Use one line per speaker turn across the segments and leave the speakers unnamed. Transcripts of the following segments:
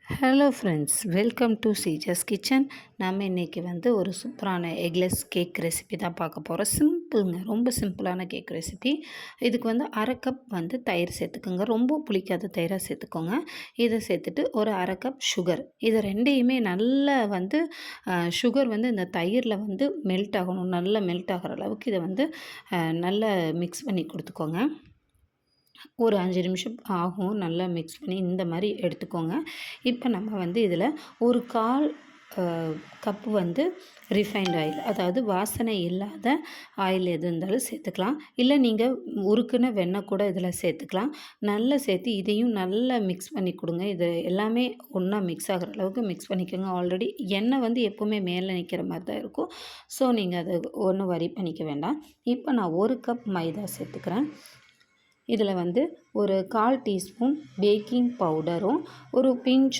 Hello friends, welcome to சீஜஸ் kitchen. நம்ம இன்றைக்கி ஒரு சூப்பரான எக்லெஸ் கேக் ரெசிபி தான் பார்க்க போகிறோம். சிம்பிளுங்க, ரொம்ப சிம்பிளான கேக் ரெசிபி. இதுக்கு அரை கப் தயிர் சேர்த்துக்கோங்க. ரொம்ப புளிக்காத தயிராக சேர்த்துக்கோங்க. இதை சேர்த்துட்டு ஒரு அரை கப் சுகர், இதை ரெண்டையுமே நல்லா சுகர் இந்த தயிரில் மெல்ட் ஆகணும். நல்லா மெல்ட் ஆகிற அளவுக்கு இதை நல்லா மிக்ஸ் பண்ணி கொடுத்துக்கோங்க. ஒரு 5 நிமிஷம் ஆகும். நல்லா மிக்ஸ் பண்ணி இந்த மாதிரி எடுத்துக்கோங்க. இப்போ நம்ம இதில் ஒரு 1/4 கப்பு ரிஃபைண்ட் ஆயில், அதாவது வாசனை இல்லாத ஆயில் எது இருந்தாலும் சேர்த்துக்கலாம். இல்லை நீங்கள் உருக்குன வெண்ணெய் கூட இதில் சேர்த்துக்கலாம். நல்லா சேர்த்து இதையும் நல்லா மிக்ஸ் பண்ணி கொடுங்க. இது எல்லாமே ஒன்றா மிக்ஸ் ஆகிற அளவுக்கு மிக்ஸ் பண்ணிக்கோங்க. ஆல்ரெடி எண்ணெய் எப்போவுமே மேலே நிற்கிற மாதிரி தான் இருக்கும். ஸோ நீங்கள் அதை ஒன்றும் வரி பண்ணிக்க வேண்டாம். இப்போ நான் 1 கப் மைதா சேர்த்துக்கிறேன். இதில் ஒரு 1/4 டீஸ்பூன் பேக்கிங் பவுடரும் ஒரு பிஞ்ச்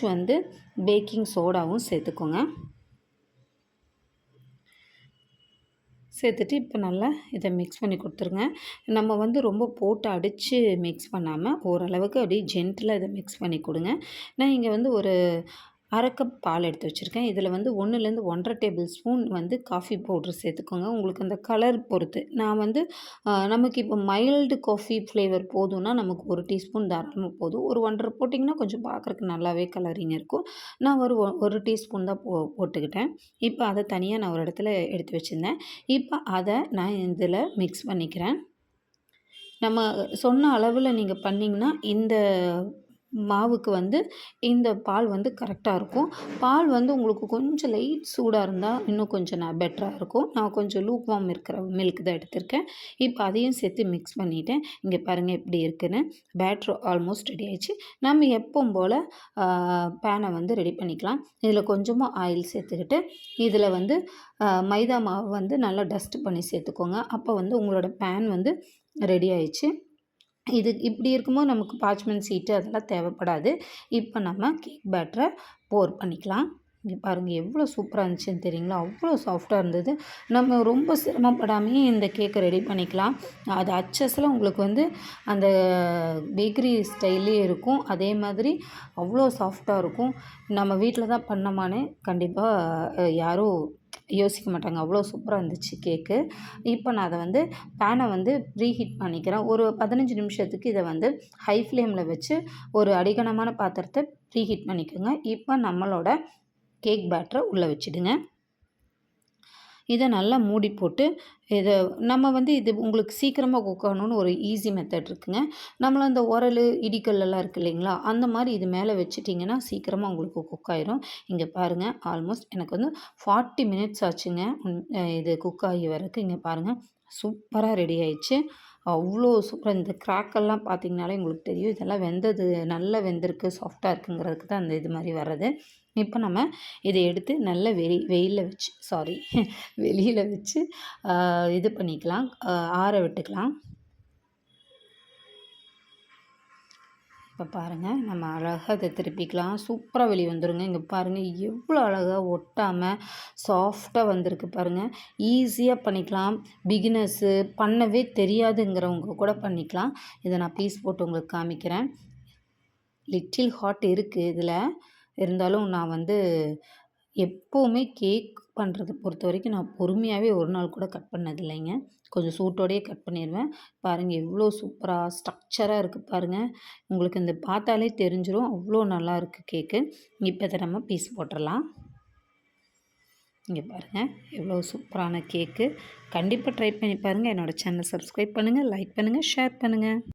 பேக்கிங் சோடாவும் சேர்த்துக்கோங்க. சேர்த்துட்டு இப்போ நல்லா இதை மிக்ஸ் பண்ணி கொடுத்துருங்க. நம்ம ரொம்ப போட்டு அடித்து மிக்ஸ் பண்ணாமல் ஓரளவுக்கு அப்படியே ஜென்டிலாக இதை மிக்ஸ் பண்ணி கொடுங்க. நான் இங்கே ஒரு அரை கப் பால் எடுத்து வச்சுருக்கேன். இதில் 1லேருந்து 1.5 டேபிள் ஸ்பூன் காஃபி பவுட்ரு சேர்த்துக்கோங்க. உங்களுக்கு அந்த கலர் பொறுத்து. நான் நமக்கு இப்போ மைல்டு காஃபி ஃப்ளேவர் போதும்னா நமக்கு 1 டீஸ்பூன் தாராளமாக போதும். ஒரு 1.5 போட்டிங்கன்னா கொஞ்சம் பார்க்குறக்கு நல்லாவே கலரிங் இருக்கும். நான் ஒரு டீஸ்பூன் தான் போட்டுக்கிட்டேன். இப்போ அதை தனியாக நான் ஒரு இடத்துல எடுத்து வச்சுருந்தேன். இப்போ அதை நான் இதில் மிக்ஸ் பண்ணிக்கிறேன். நம்ம சொன்ன அளவில் நீங்கள் பண்ணிங்கன்னா இந்த மாவுக்கு இந்த பால் கரெக்டாக இருக்கும். பால் உங்களுக்கு கொஞ்சம் லைட் சூடாக இருந்தால் இன்னும் கொஞ்சம் பெட்டராக இருக்கும். நான் கொஞ்சம் லூக் வார்ம் இருக்கிற மில்க் தான் எடுத்திருக்கேன். இப்போ அதையும் சேர்த்து மிக்ஸ் பண்ணிவிட்டேன். இங்கே பாருங்கள் எப்படி இருக்குன்னு. பேட்ரு ஆல்மோஸ்ட் ரெடி ஆயிடுச்சு. நம்ம எப்பவும் போல் பேனை ரெடி பண்ணிக்கலாம். இதில் கொஞ்சமாக ஆயில் சேர்த்துக்கிட்டு இதில் மைதா மாவு நல்லா டஸ்ட் பண்ணி சேர்த்துக்கோங்க. அப்போ உங்களோட பேன் ரெடி ஆயிடுச்சு. இது இப்படி இருக்கும்போது நமக்கு பார்ச்மெண்ட் சீட்டு அதெல்லாம் தேவைப்படாது. இப்போ நம்ம கேக் பேட்டரை போர் பண்ணிக்கலாம். இங்கே பாருங்கள் எவ்வளோ சூப்பராக இருந்துச்சுன்னு தெரியுங்களா? அவ்வளோ சாஃப்டாக இருந்தது. நம்ம ரொம்ப சிரமப்படாமையே இந்த கேக்கை ரெடி பண்ணிக்கலாம். அது அச்சஸில் உங்களுக்கு அந்த பேக்கரி ஸ்டைல்லே இருக்கும். அதே மாதிரி அவ்வளோ சாஃப்டாக இருக்கும். நம்ம வீட்டில் தான் பண்ணோமானே கண்டிப்பாக யாரும் யோசிக்க மாட்டாங்க. அவ்வளோ சூப்பராக இருந்துச்சு கேக்கு. இப்போ நான் அதை பேனை ப்ரீஹீட் பண்ணிக்கிறேன். ஒரு 15 நிமிஷத்துக்கு இதை ஹை ஃப்ளேமில் வச்சு ஒரு அடிகனமான பாத்திரத்தை ப்ரீஹீட் பண்ணிக்கோங்க. இப்போ நம்மளோட கேக் பேட்டரை உள்ளே வச்சுடுங்க. இதை நல்லா மூடி போட்டு இதை நம்ம இது உங்களுக்கு சீக்கிரமாக குக் ஆகணும்னு ஒரு ஈஸி மெத்தட் இருக்குங்க. நம்மள அந்த உரல் இடிக்கல்லாம் இருக்குது இல்லைங்களா, அந்த மாதிரி இது மேலே வச்சுட்டிங்கன்னா சீக்கிரமாக உங்களுக்கு குக் ஆயிரும். இங்கே பாருங்கள் ஆல்மோஸ்ட் எனக்கு 40 மினிட்ஸ் ஆச்சுங்க இது குக் ஆகி வரக்கு. இங்கே பாருங்கள் சூப்பராக ரெடி ஆயிடுச்சு. அவ்வளோ சூப்பராக. இந்த கிராக்கெல்லாம் பார்த்திங்கனாலே உங்களுக்கு தெரியும் இதெல்லாம் வெந்தது, நல்லா வெந்திருக்கு, சாஃப்டாக இருக்குங்கிறதுக்கு தான் அந்த இது மாதிரி வர்றது. இப்போ நம்ம இதை எடுத்து நல்ல வெயிலில் வச்சு வெளியில் வச்சு இது பண்ணிக்கலாம், ஆற விட்டுக்கலாம். இப்போ பாருங்கள் நம்ம அழகாக அதை திருப்பிக்கலாம். சூப்பராக வெளியே வந்துடுங்க. இங்கே பாருங்கள் எவ்வளோ அழகாக ஒட்டாமல் சாஃப்டாக வந்திருக்கு பாருங்கள். ஈஸியாக பண்ணிக்கலாம். பிகினர்ஸு பண்ணவே தெரியாதுங்கிறவங்க கூட பண்ணிக்கலாம். இதை நான் பீஸ் போட்டு உங்களுக்கு காமிக்கிறேன். லிட்டில் ஹாட் இருக்குது இதில். இருந்தாலும் நான் எப்போவுமே கேக் பண்ணுறதை பொறுத்த வரைக்கும் நான் பொறுமையாகவே ஒரு நாள் கூட கட் பண்ணதில்லைங்க. கொஞ்சம் சூட்டோடையே கட் பண்ணிடுவேன். பாருங்கள் எவ்வளோ சூப்பராக ஸ்ட்ரக்சராக இருக்குது பாருங்கள். உங்களுக்கு இந்த பார்த்தாலே தெரிஞ்சிடும் அவ்வளோ நல்லா இருக்குது கேக்கு. இப்போ இதை நம்ம பீஸ் போட்டுடலாம். இங்கே பாருங்கள் எவ்வளோ சூப்பரான கேக்கு. கண்டிப்பாக ட்ரை பண்ணி பாருங்கள். என்னோடய சேனல் சப்ஸ்கிரைப் பண்ணுங்கள், லைக் பண்ணுங்கள், ஷேர் பண்ணுங்கள்.